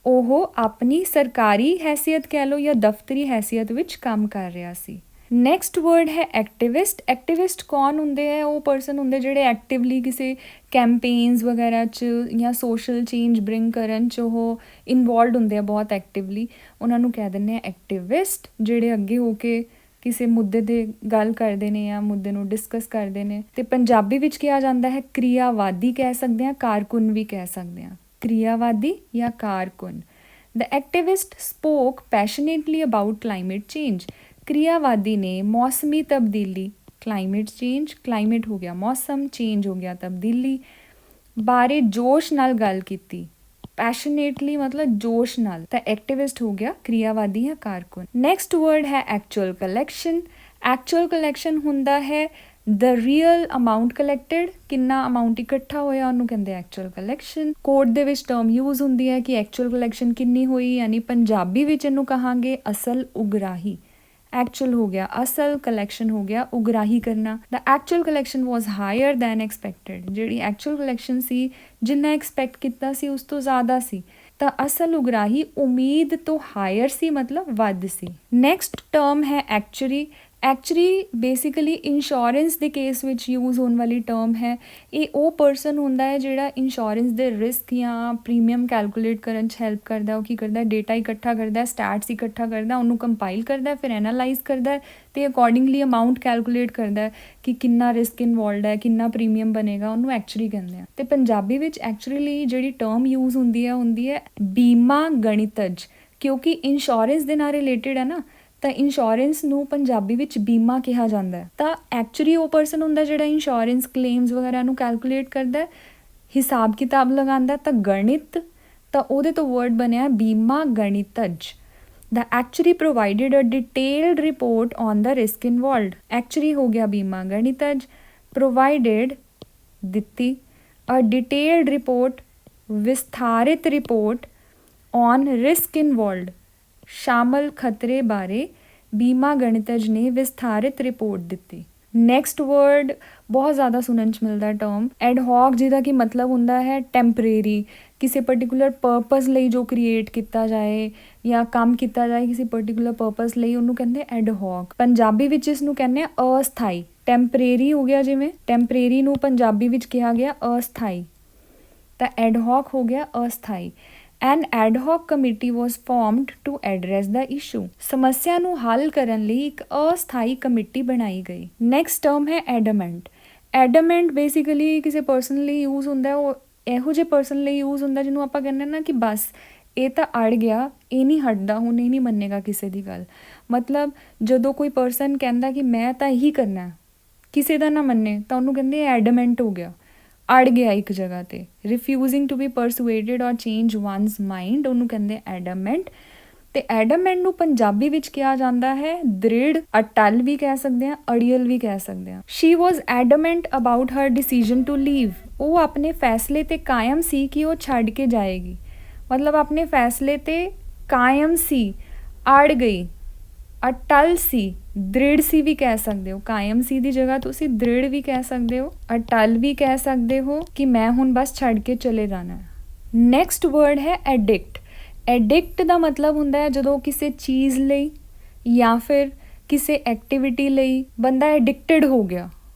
ਉਹ ਆਪਣੀ ਸਰਕਾਰੀ ਹੈਸੀਅਤ ਕਹਿ ਲਓ ਜਾਂ ਦਫ਼ਤਰੀ ਹੈਸੀਅਤ ਵਿੱਚ ਕੰਮ ਕਰ ਰਿਹਾ ਸੀ। ਨੈਕਸਟ ਵਰਡ ਹੈ ਐਕਟਿਵਿਸਟ। ਐਕਟਿਵਿਸਟ ਕੌਣ ਹੁੰਦੇ ਹੈ? ਉਹ ਪਰਸਨ ਹੁੰਦੇ ਜਿਹੜੇ ਐਕਟਿਵਲੀ ਕਿਸੇ ਕੈਂਪੇਨਸ ਵਗੈਰਾ 'ਚ ਜਾਂ ਸੋਸ਼ਲ ਚੇਂਜ ਬ੍ਰਿੰਗ ਕਰਨ 'ਚ ਉਹ ਇਨਵੋਲਵਡ ਹੁੰਦੇ ਆ ਬਹੁਤ ਐਕਟਿਵਲੀ, ਉਹਨਾਂ ਨੂੰ ਕਹਿ ਦਿੰਦੇ ਆ ਐਕਟਿਵਿਸਟ। ਜਿਹੜੇ ਅੱਗੇ ਹੋ ਕੇ ਕਿਸੇ ਮੁੱਦੇ 'ਤੇ ਗੱਲ ਕਰਦੇ ਨੇ ਜਾਂ ਮੁੱਦੇ ਨੂੰ ਡਿਸਕਸ ਕਰਦੇ ਨੇ। ਤੇ ਪੰਜਾਬੀ ਵਿੱਚ ਕਿਹਾ ਜਾਂਦਾ ਹੈ ਕ੍ਰਿਆਵਾਦੀ ਕਹਿ ਸਕਦੇ ਹਾਂ, ਕਾਰਕੁਨ ਵੀ ਕਹਿ ਸਕਦੇ ਹਾਂ, ਕ੍ਰਿਆਵਾਦੀ ਜਾਂ ਕਾਰਕੁਨ। The activist spoke passionately about climate change. ਕ੍ਰਿਆਵਾਦੀ ਨੇ ਮੌਸਮੀ ਤਬਦੀਲੀ, ਕਲਾਈਮੇਟ ਚੇਂਜ, ਕਲਾਈਮੇਟ ਹੋ ਗਿਆ ਮੌਸਮ, ਚੇਂਜ ਹੋ ਗਿਆ ਤਬਦੀਲੀ, ਬਾਰੇ ਜੋਸ਼ ਨਾਲ ਗੱਲ ਕੀਤੀ। ਪੈਸ਼ਨੇਟਲੀ ਮਤਲਬ ਜੋਸ਼ ਨਾਲ, ਤਾਂ ਐਕਟਿਵਿਸਟ ਹੋ ਗਿਆ ਕ੍ਰਿਆਵਾਦੀ ਜਾਂ ਕਾਰਕੁਨ। ਨੈਕਸਟ ਵਰਡ ਹੈ ਐਕਚੁਅਲ ਕਲੈਕਸ਼ਨ। ਐਕਚੁਅਲ ਕਲੈਕਸ਼ਨ ਹੁੰਦਾ ਹੈ ਦ ਰੀਅਲ ਅਮਾਊਂਟ ਕਲੈਕਟਡ, ਕਿੰਨਾ ਅਮਾਊਂਟ ਇਕੱਠਾ ਹੋਇਆ, ਉਹਨੂੰ ਕਹਿੰਦੇ ਐਕਚੁਅਲ ਕਲੈਕਸ਼ਨ। ਕੋਰਟ ਦੇ ਵਿੱਚ ਟਰਮ ਯੂਜ਼ ਹੁੰਦੀ ਹੈ ਕਿ ਐਕਚੁਅਲ ਕਲੈਕਸ਼ਨ ਕਿੰਨੀ ਹੋਈ, ਯਾਨੀ ਪੰਜਾਬੀ ਵਿੱਚ ਇਹਨੂੰ ਕਹਾਂਗੇ ਅਸਲ ਉਗਰਾਹੀ। ਐਕਚੁਅਲ ਹੋ ਗਿਆ ਅਸਲ, ਕਲੈਕਸ਼ਨ ਹੋ ਗਿਆ ਉਗਰਾਹੀ ਕਰਨਾ। ਦ ਐਕਚੁਅਲ ਕਲੈਕਸ਼ਨ ਵਾਜ਼ ਹਾਇਰ ਦੈਨ ਐਕਸਪੈਕਟਡ। ਜਿਹੜੀ ਐਕਚੁਅਲ ਕਲੈਕਸ਼ਨ ਸੀ, ਜਿੰਨਾ ਐਕਸਪੈਕਟ ਕੀਤਾ ਸੀ ਉਸ ਤੋਂ ਜ਼ਿਆਦਾ ਸੀ, ਤਾਂ ਅਸਲ ਉਗਰਾਹੀ ਉਮੀਦ ਤੋਂ ਹਾਇਰ ਸੀ, ਮਤਲਬ ਵੱਧ ਸੀ। ਨੈਕਸਟ ਟਰਮ ਹੈ ਐਕਚੁਰੀ। ਐਕਚੁਰੀ ਬੇਸਿਕਲੀ ਇੰਸ਼ੋਰੈਂਸ ਦੇ ਕੇਸ ਵਿੱਚ ਯੂਜ਼ ਹੋਣ ਵਾਲੀ ਟਰਮ ਹੈ। ਇਹ ਉਹ ਪਰਸਨ ਹੁੰਦਾ ਹੈ ਜਿਹੜਾ ਇੰਸ਼ੋਰੈਂਸ ਦੇ ਰਿਸਕ ਜਾਂ ਪ੍ਰੀਮੀਅਮ ਕੈਲਕੂਲੇਟ ਕਰਨ 'ਚ ਹੈਲਪ ਕਰਦਾ। ਉਹ ਕੀ ਕਰਦਾ? ਡੇਟਾ ਇਕੱਠਾ ਕਰਦਾ, ਸਟੈਟਸ ਇਕੱਠਾ ਕਰਦਾ, ਉਹਨੂੰ ਕੰਪਾਈਲ ਕਰਦਾ, ਫਿਰ ਐਨਾਲਾਈਜ਼ ਕਰਦਾ ਅਤੇ ਅਕੋਰਡਿੰਗਲੀ ਅਮਾਊਂਟ ਕੈਲਕੂਲੇਟ ਕਰਦਾ ਕਿ ਕਿੰਨਾ ਰਿਸਕ ਇਨਵੋਲਵਡ ਹੈ, ਕਿੰਨਾ ਪ੍ਰੀਮੀਅਮ ਬਣੇਗਾ, ਉਹਨੂੰ ਐਕਚੁਰੀ ਕਹਿੰਦੇ ਆ। ਅਤੇ ਪੰਜਾਬੀ ਵਿੱਚ ਐਕਚੁਰੀ ਲਈ ਜਿਹੜੀ ਟਰਮ ਯੂਜ਼ ਹੁੰਦੀ ਹੈ ਬੀਮਾ ਗਣਿਤਜ, ਕਿਉਂਕਿ ਇੰਸ਼ੋਰੈਂਸ ਦੇ ਨਾਲ ਰਿਲੇਟਡ ਹੈ ਨਾ, ਤਾਂ ਇੰਸ਼ੋਰੈਂਸ ਨੂੰ ਪੰਜਾਬੀ ਵਿੱਚ ਬੀਮਾ ਕਿਹਾ ਜਾਂਦਾ ਹੈ। ਤਾਂ ਐਕਚੁਅਲੀ ਉਹ ਪਰਸਨ ਹੁੰਦਾ ਜਿਹੜਾ ਇੰਸ਼ੋਰੈਂਸ ਕਲੇਮਸ ਵਗੈਰਾ ਨੂੰ ਕੈਲਕੂਲੇਟ ਕਰਦਾ, ਹਿਸਾਬ ਕਿਤਾਬ ਲਗਾਉਂਦਾ। ਤਾਂ ਗਣਿਤ, ਤਾਂ ਉਹਦੇ ਤੋਂ ਵਰਡ ਬਣਿਆ ਬੀਮਾ ਗਣਿਤਜ। The actuary provided a detailed report on the risk involved. Actuary ਹੋ ਗਿਆ ਬੀਮਾ ਗਣਿਤਜ, ਪ੍ਰੋਵਾਈਡਡ ਦਿੱਤੀ, ਅ ਡਿਟੇਲਡ ਰਿਪੋਰਟ ਵਿਸਥਾਰਿਤ ਰਿਪੋਰਟ, ਔਨ ਰਿਸਕ ਇਨਵੋਲਵਡ ਸ਼ਾਮਲ ਖਤਰੇ ਬਾਰੇ ਬੀਮਾ ਗਣਿਤਜ ਨੇ ਵਿਸਥਾਰਿਤ ਰਿਪੋਰਟ ਦਿੱਤੀ। ਨੈਕਸਟ ਵਰਡ ਬਹੁਤ ਜ਼ਿਆਦਾ ਸੁਣਨ 'ਚ ਮਿਲਦਾ ਟਰਮ ਐਡਹੌਕ, ਜਿਹਦਾ ਕਿ ਮਤਲਬ ਹੁੰਦਾ ਹੈ ਟੈਂਪਰੇਰੀ, ਕਿਸੇ ਪਰਟੀਕੂਲਰ ਪਰਪਸ ਲਈ ਜੋ ਕ੍ਰੀਏਟ ਕੀਤਾ ਜਾਏ ਜਾਂ ਕੰਮ ਕੀਤਾ ਜਾਏ ਕਿਸੇ ਪਰਟੀਕੂਲਰ ਪਰਪਸ ਲਈ, ਉਹਨੂੰ ਕਹਿੰਦੇ ਐਡਹੌਕ। ਪੰਜਾਬੀ ਵਿੱਚ ਇਸ ਨੂੰ ਕਹਿੰਦੇ ਆ ਅਸਥਾਈ। ਟੈਂਪਰੇਰੀ ਹੋ ਗਿਆ, ਜਿਵੇਂ ਟੈਂਪਰੇਰੀ ਨੂੰ ਪੰਜਾਬੀ ਵਿੱਚ ਕਿਹਾ ਗਿਆ ਅਸਥਾਈ, ਤਾਂ ਐਡਹੌਕ ਹੋ ਗਿਆ ਅਸਥਾਈ। An ad hoc committee was formed to address the issue। ਸਮੱਸਿਆ ਨੂੰ ਹੱਲ ਕਰਨ ਲਈ ਇੱਕ ਅਸਥਾਈ ਕਮੇਟੀ ਬਣਾਈ ਗਈ। ਨੈਕਸਟ ਟਰਮ ਹੈ ਐਡਮੈਂਟ। ਐਡਮੈਂਟ ਬੇਸਿਕਲੀ ਕਿਸੇ ਪਰਸਨ ਲਈ ਯੂਜ਼ ਹੁੰਦਾ, ਉਹ ਇਹੋ ਜਿਹੇ ਪਰਸਨ ਲਈ ਯੂਜ਼ ਹੁੰਦਾ ਜਿਹਨੂੰ ਆਪਾਂ ਕਹਿੰਦੇ ਨਾ ਕਿ ਬਸ ਇਹ ਤਾਂ ਅੜ ਗਿਆ, ਇਹ ਨਹੀਂ ਹਟਦਾ, ਹੁਣ ਇਹ ਨਹੀਂ ਮੰਨੇਗਾ ਕਿਸੇ ਦੀ ਗੱਲ। ਮਤਲਬ ਜਦੋਂ ਕੋਈ ਪਰਸਨ ਕਹਿੰਦਾ ਕਿ ਮੈਂ ਤਾਂ ਇਹੀ ਕਰਨਾ, ਕਿਸੇ ਦਾ ਨਾ ਮੰਨੇ, ਤਾਂ ਉਹਨੂੰ ਕਹਿੰਦੇ ਐਡਮੈਂਟ ਹੋ ਗਿਆ, ਅੜ ਗਿਆ ਇੱਕ ਜਗ੍ਹਾ 'ਤੇ। ਰਿਫਿਊਜ਼ਿੰਗ ਟੂ ਬੀ ਪਰਸੂਏਡਡ ਔਰ ਚੇਂਜ ਵਨਸ ਮਾਈਂਡ, ਉਹਨੂੰ ਕਹਿੰਦੇ ਐਡਮੈਂਟ। ਤੇ ਐਡਮੈਂਟ ਨੂੰ ਪੰਜਾਬੀ ਵਿੱਚ ਕਿਹਾ ਜਾਂਦਾ ਹੈ ਦ੍ਰਿੜ, ਅਟਲ ਵੀ ਕਹਿ ਸਕਦੇ ਹਾਂ, ਅੜੀਅਲ ਵੀ ਕਹਿ ਸਕਦੇ ਹਾਂ। She was adamant about her decision to leave. ਉਹ ਆਪਣੇ ਫੈਸਲੇ ਤੇ ਕਾਇਮ ਸੀ ਕਿ ਉਹ ਛੱਡ ਕੇ ਜਾਏਗੀ, ਮਤਲਬ ਆਪਣੇ ਫੈਸਲੇ ਤੇ ਕਾਇਮ ਸੀ, ਅੜ ਗਈ। ਅਟਲ ਸੀ, ਦ੍ਰਿੜ ਸੀ ਵੀ ਕਹਿ ਸਕਦੇ ਹੋ। ਕਾਇਮ ਸੀ ਦੀ ਜਗ੍ਹਾ ਤੁਸੀਂ ਦ੍ਰਿੜ ਵੀ ਕਹਿ ਸਕਦੇ ਹੋ, ਅਟਲ ਵੀ ਕਹਿ ਸਕਦੇ ਹੋ ਕਿ ਮੈਂ ਹੁਣ ਬਸ ਛੱਡ ਕੇ ਚਲੇ ਜਾਣਾ। ਨੈਕਸਟ ਵਰਡ ਹੈ ਐਡਿਕਟ। ਐਡਿਕਟ ਦਾ ਮਤਲਬ ਹੁੰਦਾ ਹੈ ਜਦੋਂ ਕਿਸੇ ਚੀਜ਼ ਲਈ ਜਾਂ ਫਿਰ ਕਿਸੇ ਐਕਟੀਵਿਟੀ ਲਈ ਬੰਦਾ ਐਡਿਕਟਡ ਹੋ ਗਿਆ,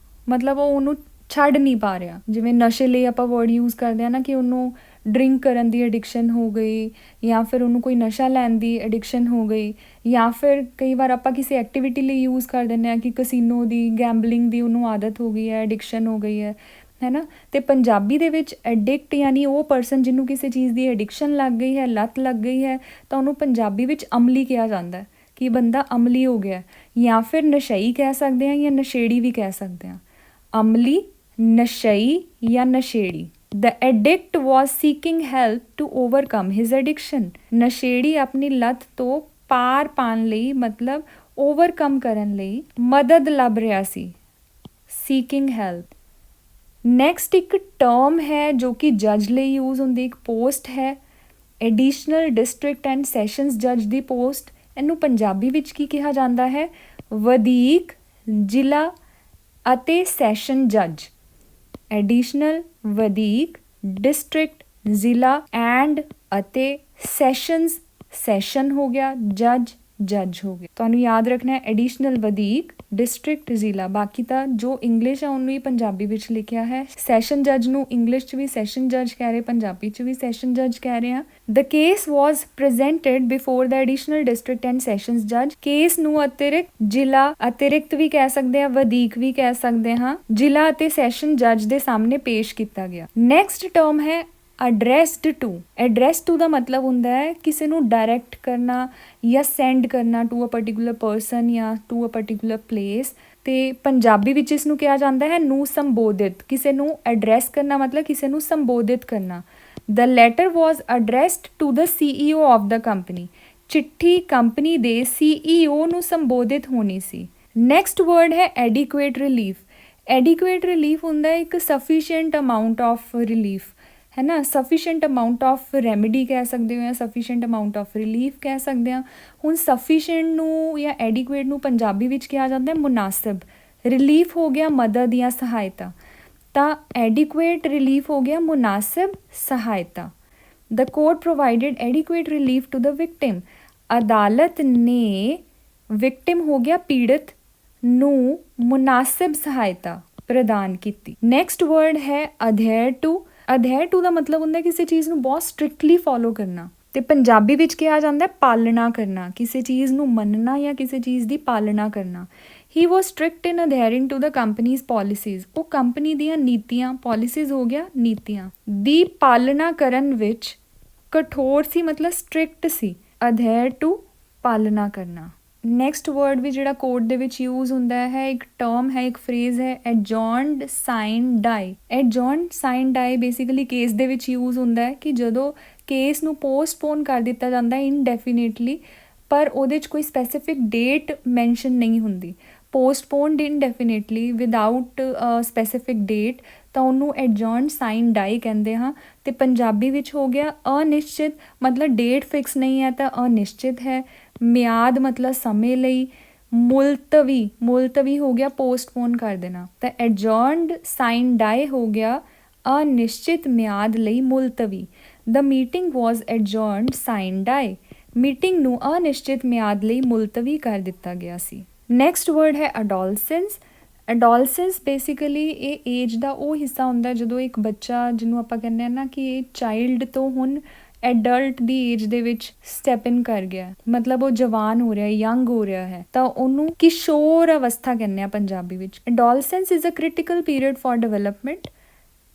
ਮਤਲਬ ਉਹ ਉਹਨੂੰ ਛੱਡ ਨਹੀਂ ਪਾ ਰਿਹਾ। ਜਿਵੇਂ ਨਸ਼ੇ ਲਈ ਆਪਾਂ ਵਰਡ ਯੂਜ਼ ਕਰਦੇ ਹਾਂ ਨਾ ਕਿ ਉਹਨੂੰ ਡਰਿੰਕ ਕਰਨ ਦੀ ਐਡਿਕਸ਼ਨ ਹੋ ਗਈ, ਜਾਂ ਫਿਰ ਉਹਨੂੰ ਕੋਈ ਨਸ਼ਾ ਲੈਣ ਦੀ ਐਡਿਕਸ਼ਨ ਹੋ ਗਈ, ਜਾਂ ਫਿਰ ਕਈ ਵਾਰ ਆਪਾਂ ਕਿਸੇ ਐਕਟੀਵਿਟੀ ਲਈ ਯੂਜ਼ ਕਰ ਦਿੰਦੇ ਹਾਂ ਕਿ ਕਸੀਨੋ ਦੀ, ਗੈਂਬਲਿੰਗ ਦੀ ਉਹਨੂੰ ਆਦਤ ਹੋ ਗਈ ਹੈ, ਐਡਿਕਸ਼ਨ ਹੋ ਗਈ ਹੈ ਨਾ। ਅਤੇ ਪੰਜਾਬੀ ਦੇ ਵਿੱਚ ਐਡਿਕਟ ਯਾਨੀ ਉਹ ਪਰਸਨ ਜਿਹਨੂੰ ਕਿਸੇ ਚੀਜ਼ ਦੀ ਐਡਿਕਸ਼ਨ ਲੱਗ ਗਈ ਹੈ, ਲੱਤ ਲੱਗ ਗਈ ਹੈ, ਤਾਂ ਉਹਨੂੰ ਪੰਜਾਬੀ ਵਿੱਚ ਅਮਲੀ ਕਿਹਾ ਜਾਂਦਾ ਕਿ ਬੰਦਾ ਅਮਲੀ ਹੋ ਗਿਆ, ਜਾਂ ਫਿਰ ਨਸ਼ਈ ਕਹਿ ਸਕਦੇ ਹਾਂ ਜਾਂ ਨਸ਼ੇੜੀ ਵੀ ਕਹਿ ਸਕਦੇ ਹਾਂ। ਅਮਲੀ, ਨਸ਼ਈ ਜਾਂ ਨਸ਼ੇੜੀ। The addict was seeking help to overcome his addiction. ਨਸ਼ੇੜੀ ਆਪਣੀ ਲੱਤ ਤੋਂ ਪਾਰ ਪਾਉਣ ਲਈ, ਮਤਲਬ ਓਵਰਕਮ ਕਰਨ ਲਈ ਮਦਦ ਲੱਭ ਰਿਹਾ ਸੀ। Seeking help. ਨੈਕਸਟ ਇੱਕ ਟਰਮ ਹੈ ਜੋ ਕਿ ਜੱਜ ਲਈ ਯੂਜ਼ ਹੁੰਦੀ, ਇੱਕ ਪੋਸਟ ਹੈ ਐਡੀਸ਼ਨਲ ਡਿਸਟ੍ਰਿਕਟ ਐਂਡ ਸੈਸ਼ਨਸ ਜੱਜ ਦੀ ਪੋਸਟ। ਇਹਨੂੰ ਪੰਜਾਬੀ ਵਿੱਚ ਕੀ ਕਿਹਾ ਜਾਂਦਾ ਹੈ? ਵਧੀਕ, ਜ਼ਿਲ੍ਹਾ ਅਤੇ ਸੈਸ਼ਨ ਜੱਜ। ਐਡੀਸ਼ਨਲ, ਵਧੀਕ, ਡਿਸਟ੍ਰਿਕਟ, ਜ਼ਿਲ੍ਹਾ ਐਂਡ ਅਤੇ ਸੈਸ਼ਨਸ, ਸੈਸ਼ਨ ਹੋ ਗਿਆ, ਜੱਜ ਹੋ ਗਿਆ। ਤੁਹਾਨੂੰ ਯਾਦ ਰੱਖਣਾ ਹੈ ਐਡੀਸ਼ਨਲ, ਵਧੀਕ, ਡਿਸਟ੍ਰਿਕਟ, ਜ਼ਿਲ੍ਹਾ। ਬਾਕੀ ਤਾਂ ਜੋ ਇੰਗਲਿਸ਼ ਹੈ ਉਹਨੂੰ ਹੀ ਪੰਜਾਬੀ ਵਿੱਚ ਲਿਖਿਆ ਹੈ। ਸੈਸ਼ਨ ਜੱਜ ਨੂੰ ਇੰਗਲਿਸ਼ 'ਚ ਵੀ ਸੈਸ਼ਨ ਜੱਜ ਕਹਿ ਰਹੇ, ਪੰਜਾਬੀ 'ਚ ਵੀ ਸੈਸ਼ਨ ਜੱਜ ਕਹਿ ਰਹੇ ਹਾਂ। The case was presented before the additional district and sessions ਜੱਜ। ਕੇਸ ਨੂੰ ਅਤਿਰਿਕਤ, ਜ਼ਿਲ੍ਹਾ ਅਤਿਰਿਕਤ ਵੀ ਕਹਿ ਸਕਦੇ ਹਾਂ, ਵਧੀਕ ਵੀ ਕਹਿ ਸਕਦੇ ਹਾਂ, ਜ਼ਿਲ੍ਹਾ ਅਤੇ ਸੈਸ਼ਨ ਜੱਜ ਦੇ ਸਾਹਮਣੇ ਪੇਸ਼ ਕੀਤਾ ਗਿਆ। ਨੈਕਸਟ ਟਰਮ ਹੈ ਅਡਰੈਸਡ ਟੂ। ਐਡਰੈਸ ਟੂ ਦਾ ਮਤਲਬ ਹੁੰਦਾ ਹੈ ਕਿਸੇ ਨੂੰ ਡਾਇਰੈਕਟ ਕਰਨਾ ਜਾਂ ਸੈਂਡ ਕਰਨਾ ਟੂ ਅ ਪਰਟੀਕੂਲਰ ਪਰਸਨ ਜਾਂ ਟੂ ਅ ਪਰਟੀਕੂਲਰ ਪਲੇਸ। ਅਤੇ ਪੰਜਾਬੀ ਵਿੱਚ ਇਸ ਨੂੰ ਕਿਹਾ ਜਾਂਦਾ ਹੈ ਨੂੰ ਸੰਬੋਧਿਤ। ਕਿਸੇ ਨੂੰ ਐਡਰੈਸ ਕਰਨਾ ਮਤਲਬ ਕਿਸੇ ਨੂੰ ਸੰਬੋਧਿਤ ਕਰਨਾ। The letter was addressed to the CEO of the company. ਚਿੱਠੀ ਕੰਪਨੀ ਦੇ CEO ਨੂੰ ਸੰਬੋਧਿਤ ਹੋਣੀ ਸੀ। ਨੈਕਸਟ ਵਰਡ ਹੈ ਐਡੀਕੁਏਟ ਰਿਲੀਫ। ਐਡੀਕੁਏਟ ਰਿਲੀਫ ਹੁੰਦਾ ਹੈ ਇੱਕ ਸਫੀਸ਼ੀਐਂਟ ਅਮਾਊਂਟ ਆਫ ਰਿਲੀਫ, ਹੈ ਨਾ। ਸਫੀਸ਼ੀਐਂਟ ਅਮਾਊਂਟ ਆਫ ਰੈਮੇਡੀ ਕਹਿ ਸਕਦੇ ਹੋ ਜਾਂ ਸਫੀਸ਼ੀਐਂਟ ਅਮਾਊਂਟ ਆਫ ਰਿਲੀਫ ਕਹਿ ਸਕਦੇ ਹਾਂ। ਹੁਣ ਸਫੀਸ਼ੀਐਂਟ ਨੂੰ ਜਾਂ ਐਡੀਕੁਏਟ ਨੂੰ ਪੰਜਾਬੀ ਵਿੱਚ ਕਿਹਾ ਜਾਂਦਾ ਹੈ ਮੁਨਾਸਿਬ। ਰਿਲੀਫ ਹੋ ਗਿਆ ਮਦਦ ਜਾਂ ਸਹਾਇਤਾ, ਤਾਂ ਐਡੀਕੁਏਟ ਰਿਲੀਫ ਹੋ ਗਿਆ ਮੁਨਾਸਿਬ ਸਹਾਇਤਾ। The court provided adequate relief to the victim. ਅਦਾਲਤ ਨੇ, ਵਿਕਟਿਮ ਹੋ ਗਿਆ ਪੀੜਤ, ਨੂੰ ਮੁਨਾਸਿਬ ਸਹਾਇਤਾ ਪ੍ਰਦਾਨ ਕੀਤੀ। ਨੈਕਸਟ ਵਰਡ ਹੈ ਅਧੇਅਰ ਟੂ। ਅਧੇਅਰ ਟੂ ਦਾ ਮਤਲਬ ਹੁੰਦਾ ਕਿਸੇ ਚੀਜ਼ ਨੂੰ ਬਹੁਤ ਸਟ੍ਰਿਕਟਲੀ ਫੋਲੋ ਕਰਨਾ, ਅਤੇ ਪੰਜਾਬੀ ਵਿੱਚ ਕਿਹਾ ਜਾਂਦਾ ਪਾਲਣਾ ਕਰਨਾ, ਕਿਸੇ ਚੀਜ਼ ਨੂੰ ਮੰਨਣਾ ਜਾਂ ਕਿਸੇ ਚੀਜ਼ ਦੀ ਪਾਲਣਾ ਕਰਨਾ। He was strict in adhering to the company's policies. ਉਹ ਕੰਪਨੀ ਦੀਆਂ ਨੀਤੀਆਂ, ਪੋਲਿਸੀਜ਼ ਹੋ ਗਿਆ ਨੀਤੀਆਂ, ਦੀ ਪਾਲਣਾ ਕਰਨ ਵਿੱਚ ਕਠੋਰ ਸੀ, ਮਤਲਬ ਸਟ੍ਰਿਕਟ ਸੀ। ਅਧੇਅਰ ਟੂ, ਪਾਲਣਾ ਕਰਨਾ। ਨੈਕਸਟ ਵਰਡ ਵੀ ਜਿਹੜਾ ਕੋਰਟ ਦੇ ਵਿੱਚ ਯੂਜ਼ ਹੁੰਦਾ ਹੈ, ਇੱਕ ਟਰਮ ਹੈ, ਇੱਕ ਫਰੇਜ਼ ਹੈ ਐਡਜੌਰਨਡ ਸਾਈਨ ਡਾਈ। ਐਡਜੌਰਨਡ ਸਾਈਨ ਡਾਈ ਬੇਸਿਕਲੀ ਕੇਸ ਦੇ ਵਿੱਚ ਯੂਜ਼ ਹੁੰਦਾ ਹੈ ਕਿ ਜਦੋਂ ਕੇਸ ਨੂੰ ਪੋਸਟਪੋਨ ਕਰ ਦਿੱਤਾ ਜਾਂਦਾ ਹੈ ਇਨਡੈਫੀਨੇਟਲੀ, ਪਰ ਉਹਦੇ 'ਚ ਕੋਈ ਸਪੈਸੀਫਿਕ ਡੇਟ ਮੈਂਸ਼ਨ ਨਹੀਂ ਹੁੰਦੀ। ਪੋਸਟਪੋਨਡ ਇਨਡੈਫੀਨੇਟਲੀ ਵਿਦਾਊਟ ਸਪੈਸੀਫਿਕ ਡੇਟ, ਤਾਂ ਉਹਨੂੰ ਐਡਜੌਰਨਡ ਸਾਈਨ ਡਾਈ ਕਹਿੰਦੇ ਹਾਂ। ਅਤੇ ਪੰਜਾਬੀ ਵਿੱਚ ਹੋ ਗਿਆ ਅਨਿਸ਼ਚਿਤ, ਮਤਲਬ ਡੇਟ ਫਿਕਸ ਨਹੀਂ ਹੈ ਤਾਂ ਅਨਿਸ਼ਚਿਤ ਹੈ। ਮਿਆਦ ਮਤਲਬ ਸਮੇਂ ਲਈ। ਮੁਲਤਵੀ, ਮੁਲਤਵੀ ਹੋ ਗਿਆ ਪੋਸਟਪੋਨ ਕਰ ਦੇਣਾ, ਤਾਂ ਐਡਜੌਰਨਡ ਸਾਈਨ ਡਾਈ ਹੋ ਗਿਆ ਅਨਿਸ਼ਚਿਤ ਮਿਆਦ ਲਈ ਮੁਲਤਵੀ। ਦ ਮੀਟਿੰਗ ਵਾਜ਼ ਐਡਜੌਰਨਡ ਸਾਈਨ ਡਾਈ। ਮੀਟਿੰਗ ਨੂੰ ਅਨਿਸ਼ਚਿਤ ਮਿਆਦ ਲਈ ਮੁਲਤਵੀ ਕਰ ਦਿੱਤਾ ਗਿਆ ਸੀ। ਨੈਕਸਟ ਵਰਡ ਹੈ ਅਡੋਲਸੈਂਸ। ਅਡੋਲਸੈਂਸ ਬੇਸਿਕਲੀ ਇਹ ਏਜ ਦਾ ਉਹ ਹਿੱਸਾ ਹੁੰਦਾ ਜਦੋਂ ਇੱਕ ਬੱਚਾ, ਜਿਹਨੂੰ ਆਪਾਂ ਕਹਿੰਦੇ ਹਾਂ ਨਾ ਕਿ ਇਹ ਚਾਈਲਡ ਤੋਂ ਹੁਣ ਐਡਲਟ ਦੀ ਏਜ ਦੇ ਵਿੱਚ ਸਟੈਪ ਇਨ ਕਰ ਗਿਆ, ਮਤਲਬ ਉਹ ਜਵਾਨ ਹੋ ਰਿਹਾ, ਯੰਗ ਹੋ ਰਿਹਾ ਹੈ, ਤਾਂ ਉਹਨੂੰ ਕਿਸ਼ੋਰ ਅਵਸਥਾ ਕਹਿੰਦੇ ਆ ਪੰਜਾਬੀ ਵਿੱਚ। Adolescence is a critical period for development.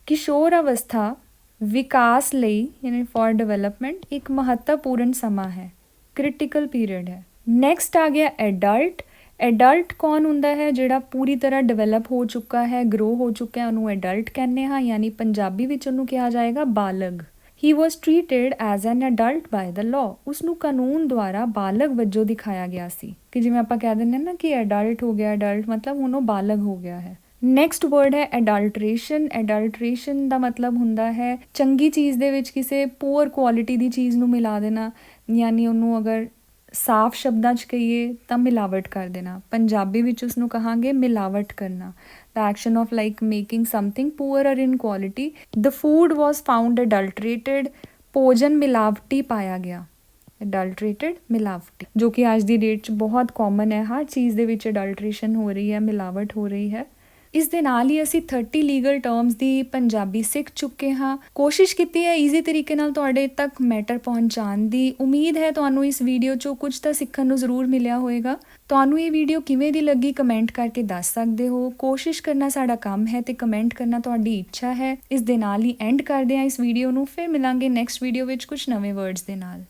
ਕਿਸ਼ੋਰ ਅਵਸਥਾ ਵਿਕਾਸ ਲਈ ਯਾਨੀ ਫॉर ਡਿਵੈਲਪਮੈਂਟ ਇੱਕ ਮਹੱਤਵਪੂਰਨ ਸਮਾਂ ਹੈ, ਕ੍ਰਿਟੀਕਲ ਪੀਰੀਅਡ ਹੈ। ਨੈਕਸਟ ਆ ਗਿਆ ਐਡਲਟ। ਐਡਲਟ ਕੌਣ ਹੁੰਦਾ ਹੈ? ਜਿਹੜਾ ਪੂਰੀ ਤਰ੍ਹਾਂ ਡਿਵੈਲਪ ਹੋ ਚੁੱਕਾ ਹੈ, ਗਰੋ ਹੋ ਚੁੱਕਾ ਹੈ, ਉਹਨੂੰ ਐਡਲਟ ਕਹਿੰਦੇ ਹਾਂ, ਯਾਨੀ ਪੰਜਾਬੀ ਵਿੱਚ ਉਹਨੂੰ ਕਿਹਾ ਜਾਏਗਾ ਬਾਲਗ। He was treated as an adult by the law. ਉਸਨੂੰ ਕਾਨੂੰਨ ਦੁਆਰਾ ਬਾਲਗ ਵਜੋਂ ਦਿਖਾਇਆ ਗਿਆ ਸੀ ਕਿ ਜਿਵੇਂ ਆਪਾਂ ਕਹਿ ਦਿੰਦੇ ਨਾ ਕਿ ਅਡਲਟ ਹੋ ਗਿਆ, ਅਡਲਟ ਮਤਲਬ ਹੁਣ ਉਹ ਬਾਲਗ ਹੋ ਗਿਆ ਹੈ। ਨੈਕਸਟ ਵਰਡ ਹੈ ਐਡਲਟਰੇਸ਼ਨ। ਐਡਲਟਰੇਸ਼ਨ ਦਾ ਮਤਲਬ ਹੁੰਦਾ ਹੈ ਚੰਗੀ ਚੀਜ਼ ਦੇ ਵਿੱਚ ਕਿਸੇ ਪੂਅਰ ਕੁਆਲਿਟੀ ਦੀ ਚੀਜ਼ ਨੂੰ ਮਿਲਾ ਦੇਣਾ, ਯਾਨੀ ਉਹਨੂੰ ਅਗਰ ਸਾਫ਼ ਸ਼ਬਦਾਂ 'ਚ ਕਹੀਏ ਤਾਂ ਮਿਲਾਵਟ ਕਰ ਦੇਣਾ। ਪੰਜਾਬੀ ਵਿੱਚ ਉਸਨੂੰ ਕਹਾਂਗੇ ਮਿਲਾਵਟ ਕਰਨਾ। The action of like making something poorer in quality. The food was found adulterated. ਭੋਜਨ ਮਿਲਾਵਟੀ ਪਾਇਆ ਗਿਆ। adulterated ਮਿਲਾਵਟੀ, ਜੋ ਕਿ ਅੱਜ ਦੀ ਡੇਟ 'ਚ ਬਹੁਤ ਕਾਮਨ ਹੈ। ਹਰ ਚੀਜ਼ ਦੇ ਵਿੱਚ ਅਡਲਟ੍ਰੇਸ਼ਨ ਹੋ ਰਹੀ ਹੈ, ਮਿਲਾਵਟ ਹੋ ਰਹੀ ਹੈ। ਇਸ ਦੇ ਨਾਲ ਹੀ ਅਸੀਂ 30 ਲੀਗਲ ਟਰਮਸ ਦੀ ਪੰਜਾਬੀ ਸਿੱਖ ਚੁੱਕੇ ਹਾਂ। ਕੋਸ਼ਿਸ਼ ਕੀਤੀ ਹੈ ਈਜ਼ੀ ਤਰੀਕੇ ਨਾਲ ਤੁਹਾਡੇ ਤੱਕ ਮੈਟਰ ਪਹੁੰਚਾਉਣ ਦੀ। ਉਮੀਦ ਹੈ ਤੁਹਾਨੂੰ ਇਸ ਵੀਡੀਓ 'ਚੋਂ ਕੁਝ ਤਾਂ ਸਿੱਖਣ ਨੂੰ ਜ਼ਰੂਰ ਮਿਲਿਆ ਹੋਵੇਗਾ। ਤੁਹਾਨੂੰ ਇਹ ਵੀਡੀਓ ਕਿਵੇਂ ਦੀ ਲੱਗੀ ਕਮੈਂਟ ਕਰਕੇ ਦੱਸ ਸਕਦੇ ਹੋ। ਕੋਸ਼ਿਸ਼ ਕਰਨਾ ਸਾਡਾ ਕੰਮ ਹੈ ਤੇ ਕਮੈਂਟ ਕਰਨਾ ਤੁਹਾਡੀ ਇੱਛਾ ਹੈ। ਇਸ ਦੇ ਨਾਲ ਹੀ ਐਂਡ ਕਰਦੇ ਹਾਂ ਇਸ ਵੀਡੀਓ ਨੂੰ। ਫਿਰ ਮਿਲਾਂਗੇ ਨੈਕਸਟ ਵੀਡੀਓ ਵਿੱਚ ਕੁਝ ਨਵੇਂ ਵਰਡਸ ਦੇ ਨਾਲ।